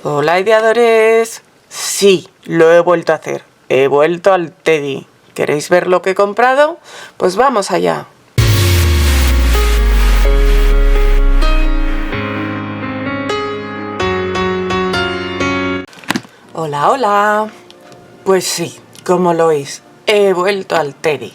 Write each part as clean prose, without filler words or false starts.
Hola ideadores, sí, lo he vuelto a hacer, he vuelto al Teddy. ¿Queréis ver lo que he comprado? Pues vamos allá. Hola, hola. Pues sí, como lo oís, he vuelto al Teddy.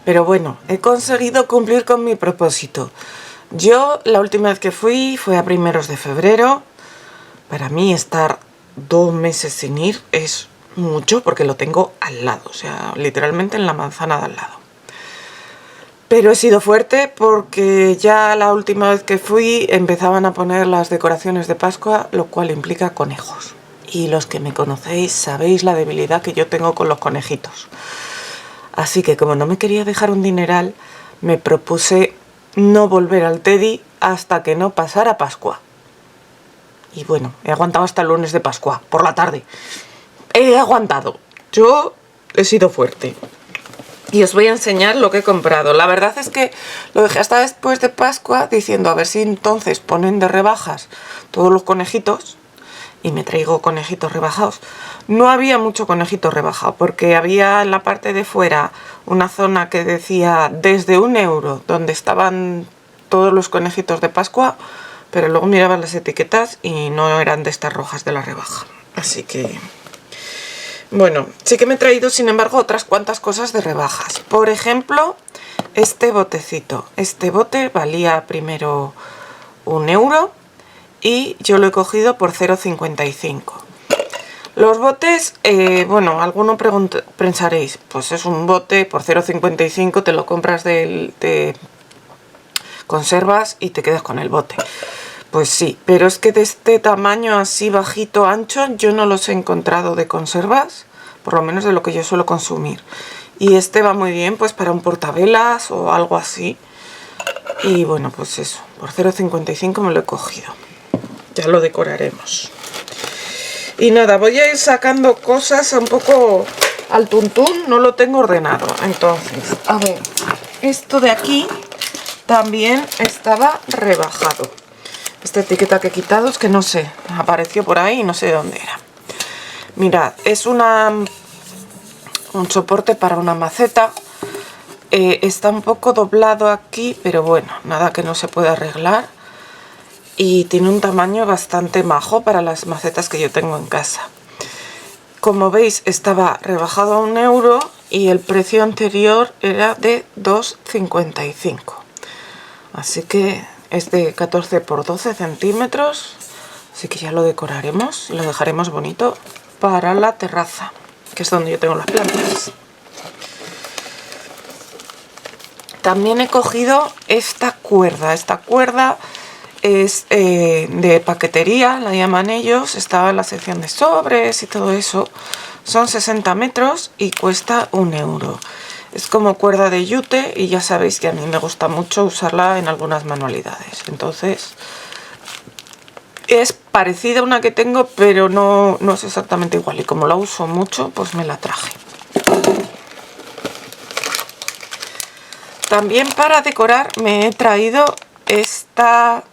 Pero bueno, he conseguido cumplir con mi propósito. Yo la última vez que fui fue a primeros de febrero. Para mí estar 2 meses sin ir es mucho porque lo tengo al lado, o sea, literalmente en la manzana de al lado. Pero he sido fuerte porque ya la última vez que fui empezaban a poner las decoraciones de Pascua, lo cual implica conejos. Y los que me conocéis sabéis la debilidad que yo tengo con los conejitos. Así que como no me quería dejar un dineral, me propuse no volver al Teddy hasta que no pasara Pascua. Y bueno, he aguantado hasta el lunes de Pascua, por la tarde. He aguantado. Yo he sido fuerte. Y os voy a enseñar lo que he comprado. La verdad es que lo dejé hasta después de Pascua diciendo a ver si entonces ponen de rebajas todos los conejitos. Y me traigo conejitos rebajados. No había mucho conejito rebajado porque había en la parte de fuera una zona que decía desde 1 euro, donde estaban todos los conejitos de Pascua, pero luego miraba las etiquetas y no eran de estas rojas de la rebaja. Así que, bueno, sí que me he traído, sin embargo, otras cuantas cosas de rebajas. Por ejemplo, este botecito. Este bote valía primero 1 euro y yo lo he cogido por 0,55. Los botes, bueno, alguno pensaréis, pues es un bote por 0,55, te lo compras de conservas y te quedas con el bote. Pues sí, pero es que de este tamaño así bajito, ancho, yo no los he encontrado de conservas, por lo menos de lo que yo suelo consumir. Y este va muy bien pues para un portavelas o algo así. Y bueno, pues eso, por 0,55 me lo he cogido. Ya lo decoraremos. Y nada, voy a ir sacando cosas un poco al tuntún, no lo tengo ordenado. Entonces, a ver, esto de aquí también estaba rebajado. Esta etiqueta que he quitado es que no sé, apareció por ahí y no sé de dónde era. Mirad, es un soporte para una maceta. Está un poco doblado aquí, pero bueno, nada que no se pueda arreglar. Y tiene un tamaño bastante majo para las macetas que yo tengo en casa. Como veis, estaba rebajado a 1 euro y el precio anterior era de 2,55. Así que es de 14 por 12 centímetros. Así que ya lo decoraremos y lo dejaremos bonito para la terraza, que es donde yo tengo las plantas. También he cogido esta cuerda. Esta cuerda es de paquetería, la llaman ellos. Estaba en la sección de sobres y todo eso. Son 60 metros y cuesta 1 euro. Es como cuerda de yute y ya sabéis que a mí me gusta mucho usarla en algunas manualidades. Entonces es parecida a una que tengo, pero no es exactamente igual. Y como la uso mucho, pues me la traje. También para decorar me he traído esta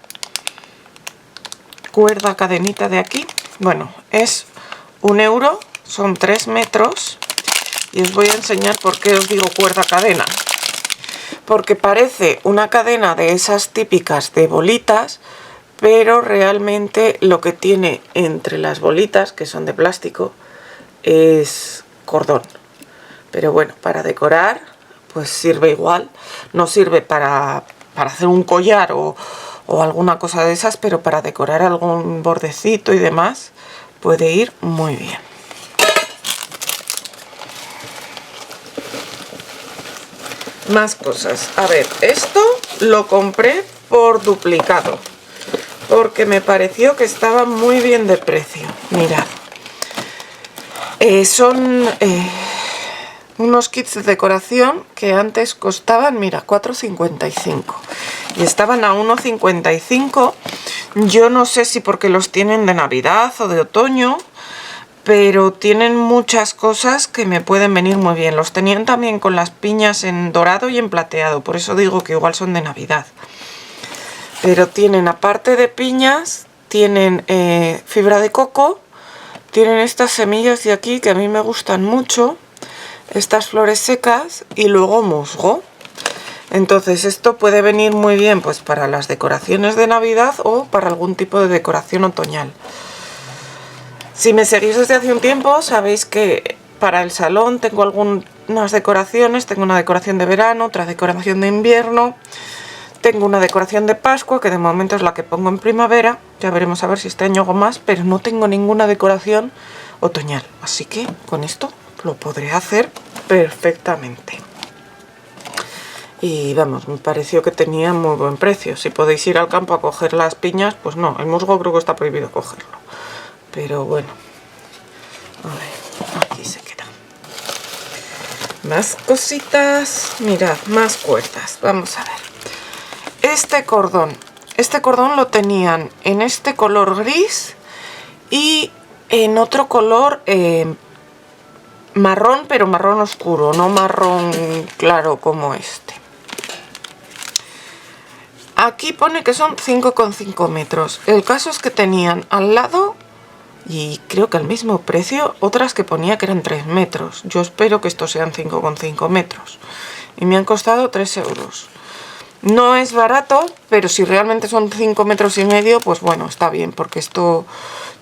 cuerda cadenita de aquí. Bueno, es 1 euro, son 3 metros. Y os voy a enseñar por qué os digo cuerda cadena. Porque parece una cadena de esas típicas de bolitas, pero realmente lo que tiene entre las bolitas, que son de plástico, es cordón. Pero bueno, para decorar, pues sirve igual. No sirve para hacer un collar o alguna cosa de esas, pero para decorar algún bordecito y demás, puede ir muy bien. Más cosas. A ver, esto lo compré por duplicado porque me pareció que estaba muy bien de precio. Mirad, son unos kits de decoración que antes costaban, mira, 4,55 y estaban a 1,55. Yo no sé si porque los tienen de Navidad o de otoño, pero tienen muchas cosas que me pueden venir muy bien. Los tenían también con las piñas en dorado y en plateado, por eso digo que igual son de Navidad. Pero tienen, aparte de piñas, tienen fibra de coco, tienen estas semillas de aquí que a mí me gustan mucho, estas flores secas y luego musgo. Entonces esto puede venir muy bien pues para las decoraciones de Navidad o para algún tipo de decoración otoñal. Si me seguís desde hace un tiempo sabéis que para el salón tengo algunas decoraciones, tengo una decoración de verano, otra decoración de invierno, tengo una decoración de Pascua que de momento es la que pongo en primavera, ya veremos a ver si este año hago más, pero no tengo ninguna decoración otoñal, así que con esto lo podré hacer perfectamente. Y vamos, me pareció que tenía muy buen precio. Si podéis ir al campo a coger las piñas, pues no, el musgo creo que está prohibido cogerlo. Pero bueno, a ver, aquí se queda. Más cositas, mirad, más cuerdas, vamos a ver. Este cordón lo tenían en este color gris y en otro color marrón, pero marrón oscuro, no marrón claro como este. Aquí pone que son 5,5 metros. El caso es que tenían al lado, y creo que al mismo precio, otras que ponía que eran 3 metros. Yo espero que estos sean 5,5 metros. Y me han costado 3 euros. No es barato, pero si realmente son 5,5 metros, pues bueno, está bien, porque esto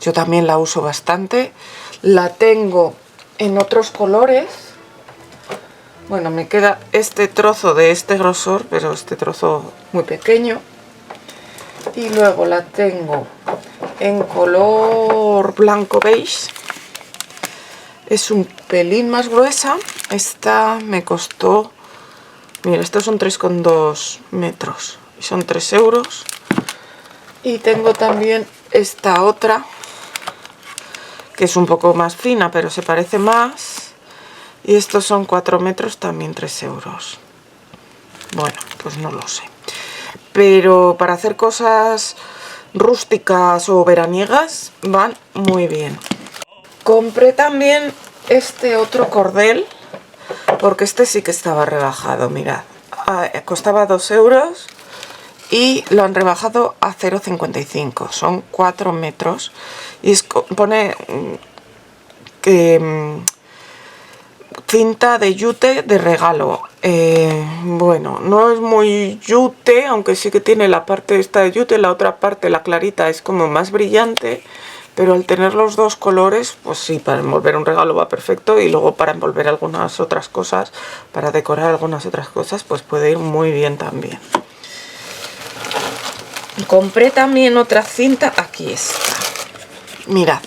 yo también la uso bastante. La tengo en otros colores. Bueno, me queda este trozo de este grosor, pero este trozo muy pequeño. Y luego la tengo en color blanco beige. Es un pelín más gruesa. Esta me costó... Mira, estos son 3,2 metros. Y son 3 euros. Y tengo también esta otra, que es un poco más fina, pero se parece más. Y estos son 4 metros, también 3 euros. Bueno, pues no lo sé. Pero para hacer cosas rústicas o veraniegas van muy bien. Compré también este otro cordel, porque este sí que estaba rebajado, mirad. Costaba 2 euros y lo han rebajado a 0,55. Son 4 metros. Y pone que... cinta de yute de regalo. Bueno, no es muy yute, aunque sí que tiene la parte esta de yute, la otra parte, la clarita, es como más brillante, pero al tener los dos colores, pues sí, para envolver un regalo va perfecto, y luego para envolver algunas otras cosas, para decorar algunas otras cosas, pues puede ir muy bien también. Compré también otra cinta, aquí está, mirad,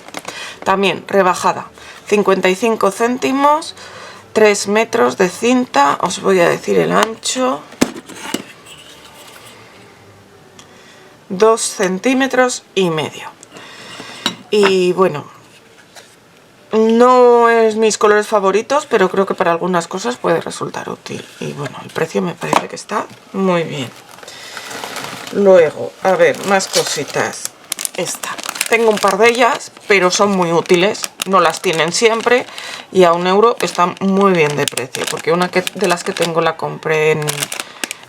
también rebajada, 55 céntimos, 3 metros de cinta, os voy a decir el ancho, 2,5 centímetros. Y bueno, no es mis colores favoritos, pero creo que para algunas cosas puede resultar útil. Y bueno, el precio me parece que está muy bien. Luego, a ver, más cositas. Esta. Tengo un par de ellas, pero son muy útiles, no las tienen siempre y a 1 euro están muy bien de precio, porque una de las que tengo la compré en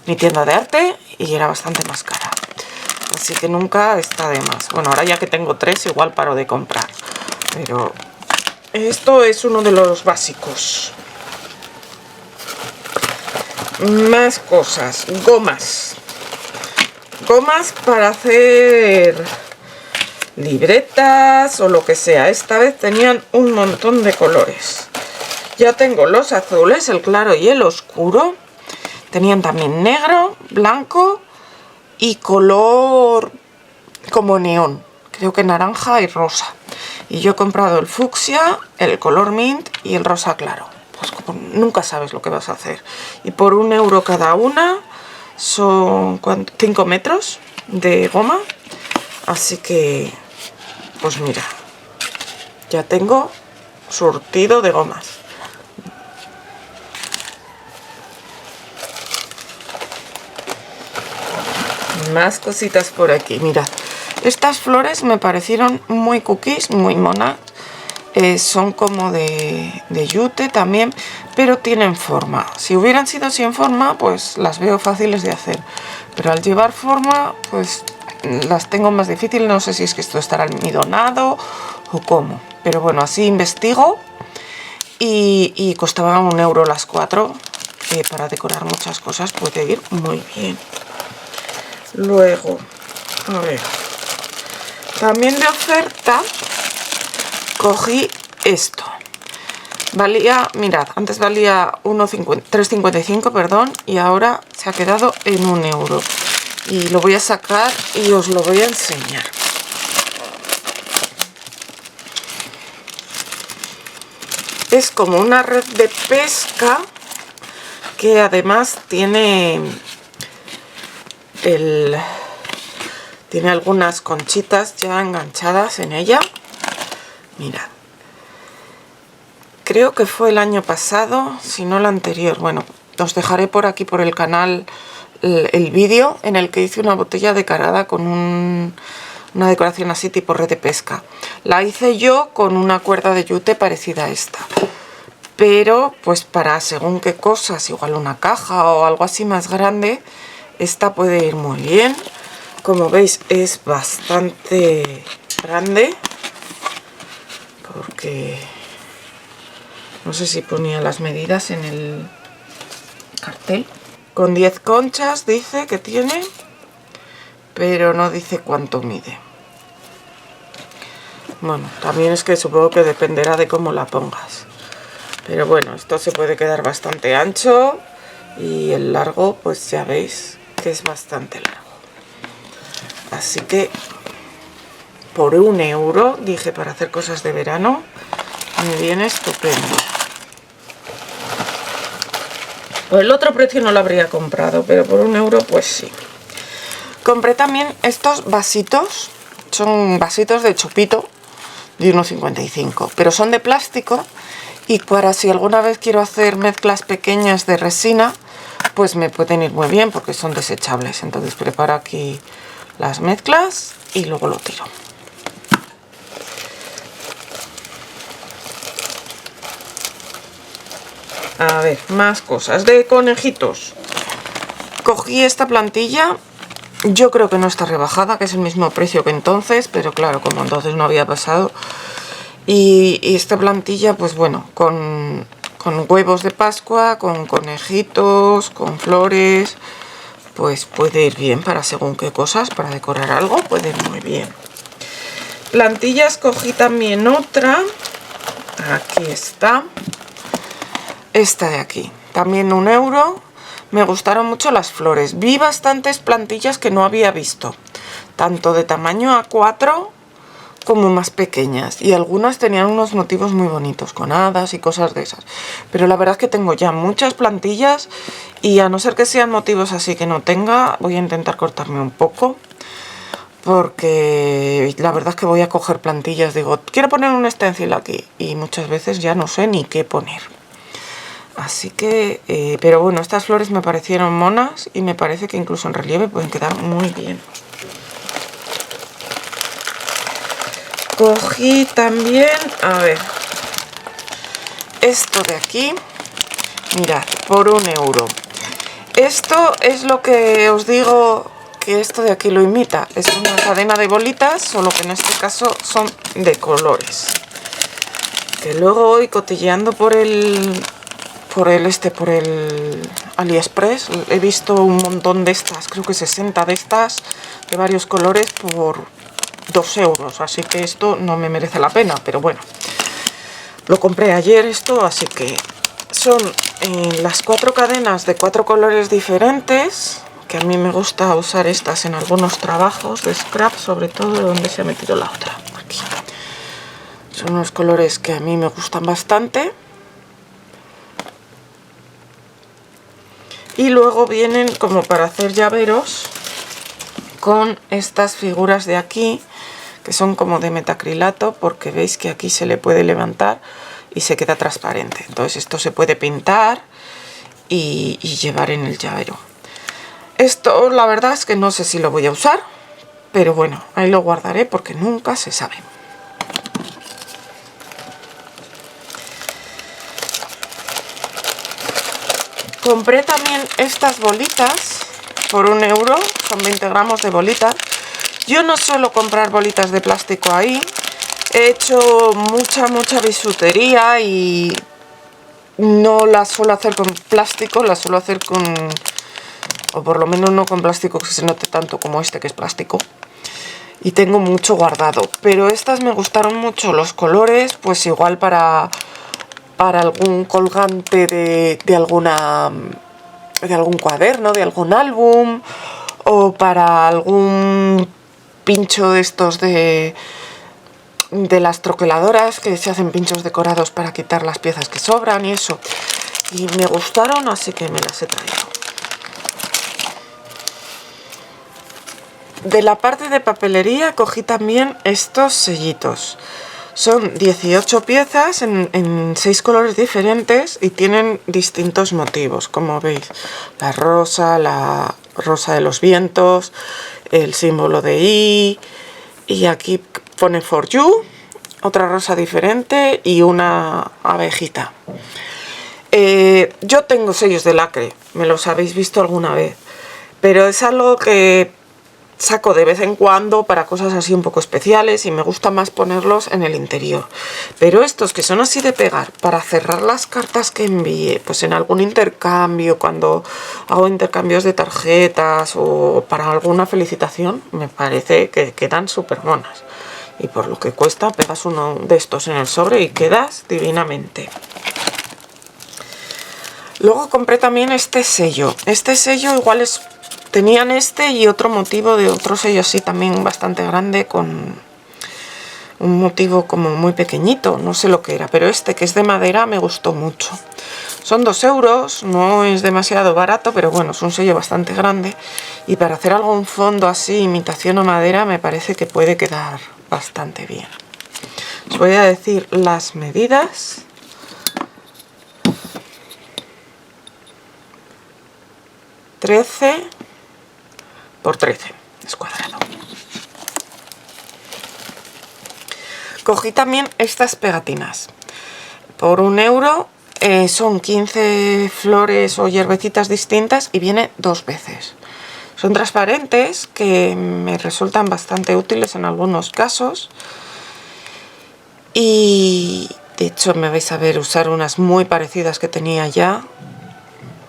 mi tienda de arte y era bastante más cara, así que nunca está de más. Bueno, ahora ya que tengo 3 igual paro de comprar, pero esto es uno de los básicos. Más cosas, gomas para hacer libretas o lo que sea. Esta vez tenían un montón de colores. Ya tengo los azules, el claro y el oscuro. Tenían también negro, blanco y color como neón, creo que naranja y rosa. Y yo he comprado el fucsia, el color mint y el rosa claro. Pues como nunca sabes lo que vas a hacer. Y por 1 euro cada una son 5 metros de goma. Así que, pues mira, ya tengo surtido de gomas. Más cositas por aquí, mirad. Estas flores me parecieron muy cookies, muy monas. Son como de yute también, pero tienen forma. Si hubieran sido sin forma, pues las veo fáciles de hacer. Pero al llevar forma, pues las tengo más difíciles, no sé si es que esto estará almidonado o cómo, pero bueno, así investigo y costaban 1 euro las 4, que para decorar muchas cosas puede ir muy bien. Luego, a ver, también de oferta cogí esto. Valía, mirad, antes valía 3,55, perdón, y ahora se ha quedado en 1 euro. Y lo voy a sacar y os lo voy a enseñar. Es como una red de pesca que además tiene algunas conchitas ya enganchadas en ella. Mirad. Creo que fue el año pasado, si no el anterior. Bueno, os dejaré por aquí por el canal el vídeo en el que hice una botella decorada con una decoración así tipo red de pesca. La hice yo con una cuerda de yute parecida a esta. Pero pues para según qué cosas, igual una caja o algo así más grande, esta puede ir muy bien. Como veis es bastante grande, porque no sé si ponía las medidas en el cartel. Con 10 conchas dice que tiene, pero no dice cuánto mide. Bueno, también es que supongo que dependerá de cómo la pongas. Pero bueno, esto se puede quedar bastante ancho y el largo pues ya veis que es bastante largo. Así que por 1 euro, dije, para hacer cosas de verano, me viene estupendo. Por el otro precio no lo habría comprado, pero por 1 euro pues sí. Compré también estos vasitos, son vasitos de chupito de 1,55, pero son de plástico y para si alguna vez quiero hacer mezclas pequeñas de resina, pues me pueden ir muy bien porque son desechables. Entonces preparo aquí las mezclas y luego lo tiro. A ver, más cosas de conejitos. Cogí esta plantilla, yo creo que no está rebajada, que es el mismo precio que entonces, pero claro, como entonces no había pasado. Y esta plantilla, pues bueno, con huevos de Pascua, con conejitos, con flores, pues puede ir bien para según qué cosas, para decorar algo, puede ir muy bien. Plantillas cogí también otra, aquí está. Esta de aquí, también 1 euro. Me gustaron mucho las flores. Vi bastantes plantillas que no había visto, tanto de tamaño A4 como más pequeñas. Y algunas tenían unos motivos muy bonitos, con hadas y cosas de esas. Pero la verdad es que tengo ya muchas plantillas y a no ser que sean motivos así que no tenga, voy a intentar cortarme un poco. Porque la verdad es que voy a coger plantillas, digo, quiero poner un stencil aquí. Y muchas veces ya no sé ni qué poner. Así que, pero bueno, estas flores me parecieron monas y me parece que incluso en relieve pueden quedar muy bien. Cogí también, a ver, esto de aquí, mirad, por 1 euro. Esto es lo que os digo que esto de aquí lo imita. Es una cadena de bolitas, solo que en este caso son de colores. Que luego voy cotilleando por el AliExpress, he visto un montón de estas, creo que 60 de estas, de varios colores por 2 euros, así que esto no me merece la pena, pero bueno, lo compré ayer esto, así que son las 4 cadenas de 4 colores diferentes, que a mí me gusta usar estas en algunos trabajos de scrap, sobre todo donde se ha metido la otra, aquí. Son unos colores que a mí me gustan bastante. Y luego vienen como para hacer llaveros con estas figuras de aquí, que son como de metacrilato, porque veis que aquí se le puede levantar y se queda transparente. Entonces esto se puede pintar y llevar en el llavero. Esto la verdad es que no sé si lo voy a usar, pero bueno, ahí lo guardaré porque nunca se sabe. Compré también estas bolitas por 1 euro, son 20 gramos de bolitas. Yo no suelo comprar bolitas de plástico ahí. He hecho mucha bisutería y no las suelo hacer con plástico, las suelo hacer con... o por lo menos no con plástico que se note tanto como este, que es plástico. Y tengo mucho guardado. Pero estas me gustaron mucho los colores, pues igual para algún colgante de algún cuaderno, de algún álbum, o para algún pincho de estos de las troqueladoras, que se hacen pinchos decorados para quitar las piezas que sobran y eso. Y me gustaron, así que me las he traído. De la parte de papelería cogí también estos sellitos. Son 18 piezas en 6 colores diferentes y tienen distintos motivos, como veis. La rosa de los vientos, el símbolo de I, y aquí pone For You, otra rosa diferente y una abejita. Yo tengo sellos de lacre, me los habéis visto alguna vez, pero es algo que saco de vez en cuando para cosas así un poco especiales y me gusta más ponerlos en el interior. Pero estos que son así de pegar para cerrar las cartas que envíe, pues en algún intercambio, cuando hago intercambios de tarjetas o para alguna felicitación, me parece que quedan súper monas. Y por lo que cuesta, pegas uno de estos en el sobre y quedas divinamente. Luego compré también este sello. Este sello igual es... Tenían este y otro motivo de otro sello así también bastante grande, con un motivo como muy pequeñito, no sé lo que era, pero este que es de madera me gustó mucho. Son 2 euros, no es demasiado barato, pero bueno, es un sello bastante grande y para hacer algún fondo así, imitación a madera, me parece que puede quedar bastante bien. Os voy a decir las medidas. 13 por 13, es cuadrado. Cogí también estas pegatinas. Por 1 euro son 15 flores o hierbecitas distintas y viene 2 veces. Son transparentes, que me resultan bastante útiles en algunos casos. Y de hecho me vais a ver usar unas muy parecidas que tenía ya,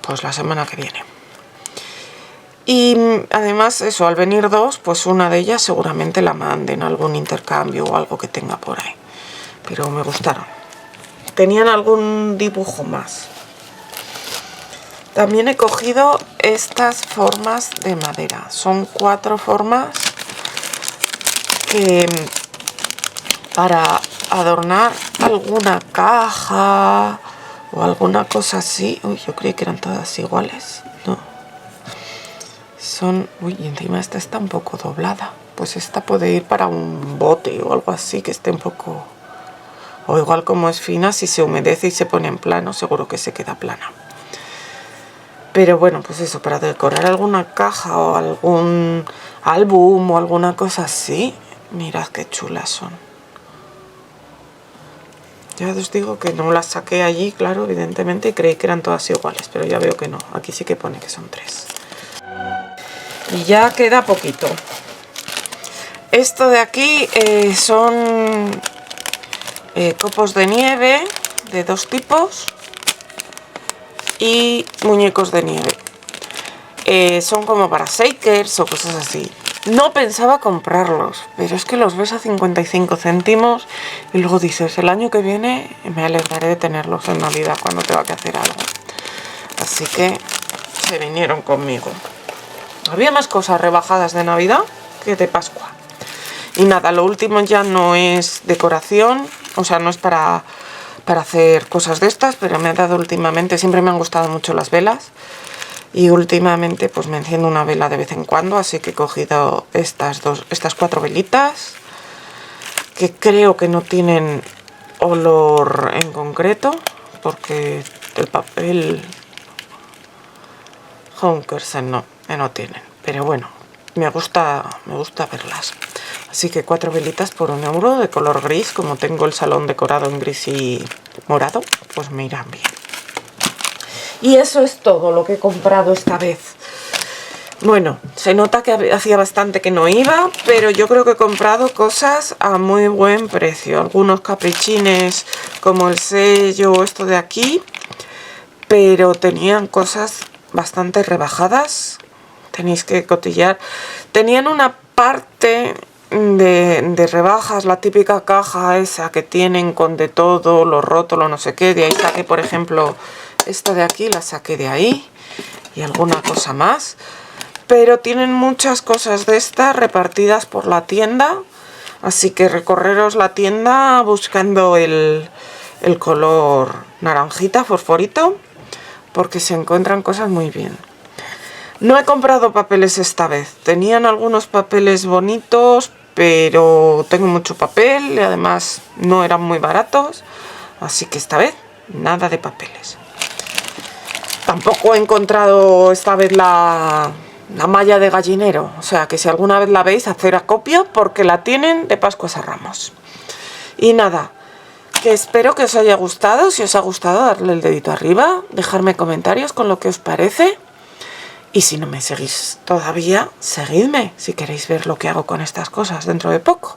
pues la semana que viene. Y además eso, al venir 2, pues una de ellas seguramente la manden a algún intercambio o algo que tenga por ahí. Pero me gustaron. Tenían algún dibujo más. También he cogido estas formas de madera. Son 4 formas que para adornar alguna caja o alguna cosa así. Uy, yo creí que eran todas iguales. No. Son... Uy, y encima esta está un poco doblada. Pues esta puede ir para un bote o algo así que esté un poco... O igual como es fina, si se humedece y se pone en plano, seguro que se queda plana. Pero bueno, pues eso, para decorar alguna caja o algún álbum o alguna cosa así, mirad qué chulas son. Ya os digo que no las saqué allí, claro, evidentemente, y creí que eran todas iguales, pero ya veo que no. Aquí sí que pone que son 3. Y ya queda poquito. Esto de aquí son copos de nieve de 2 tipos y muñecos de nieve. Son como para shakers o cosas así. No pensaba comprarlos, pero es que los ves a 55 céntimos y luego dices, el año que viene me alegraré de tenerlos en Navidad cuando tenga que hacer algo. Así que se vinieron conmigo. Había más cosas rebajadas de Navidad que de Pascua. Y nada, lo último ya no es decoración, o sea, no es para hacer cosas de estas, pero me ha dado últimamente, siempre me han gustado mucho las velas. Y últimamente pues me enciendo una vela de vez en cuando, así que he cogido estas 4 velitas, que creo que no tienen olor en concreto, porque el papel Honkersen no tienen, pero bueno, me gusta verlas. Así que 4 velitas por 1 euro de color gris, como tengo el salón decorado en gris y morado, pues me irán bien. Y eso es todo lo que he comprado esta vez. Bueno, se nota que hacía bastante que no iba, pero yo creo que he comprado cosas a muy buen precio. Algunos caprichines como el sello o esto de aquí, pero tenían cosas bastante rebajadas. Tenéis que cotillar. Tenían una parte de rebajas, la típica caja esa que tienen con de todo, lo roto, lo no sé qué. De ahí saqué, por ejemplo, esta de aquí, la saqué de ahí. Y alguna cosa más. Pero tienen muchas cosas de estas repartidas por la tienda. Así que recorreros la tienda buscando el color naranjita, fosforito. Porque se encuentran cosas muy bien. No he comprado papeles esta vez. Tenían algunos papeles bonitos, pero tengo mucho papel y además no eran muy baratos. Así que esta vez nada de papeles. Tampoco he encontrado esta vez la malla de gallinero. O sea que si alguna vez la veis, hacer acopio porque la tienen de Pascuas a Ramos. Y nada, que espero que os haya gustado. Si os ha gustado, darle el dedito arriba, dejarme comentarios con lo que os parece. Y si no me seguís todavía, seguidme si queréis ver lo que hago con estas cosas dentro de poco.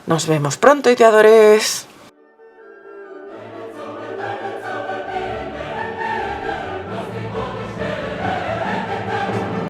Nos vemos pronto, ideadores.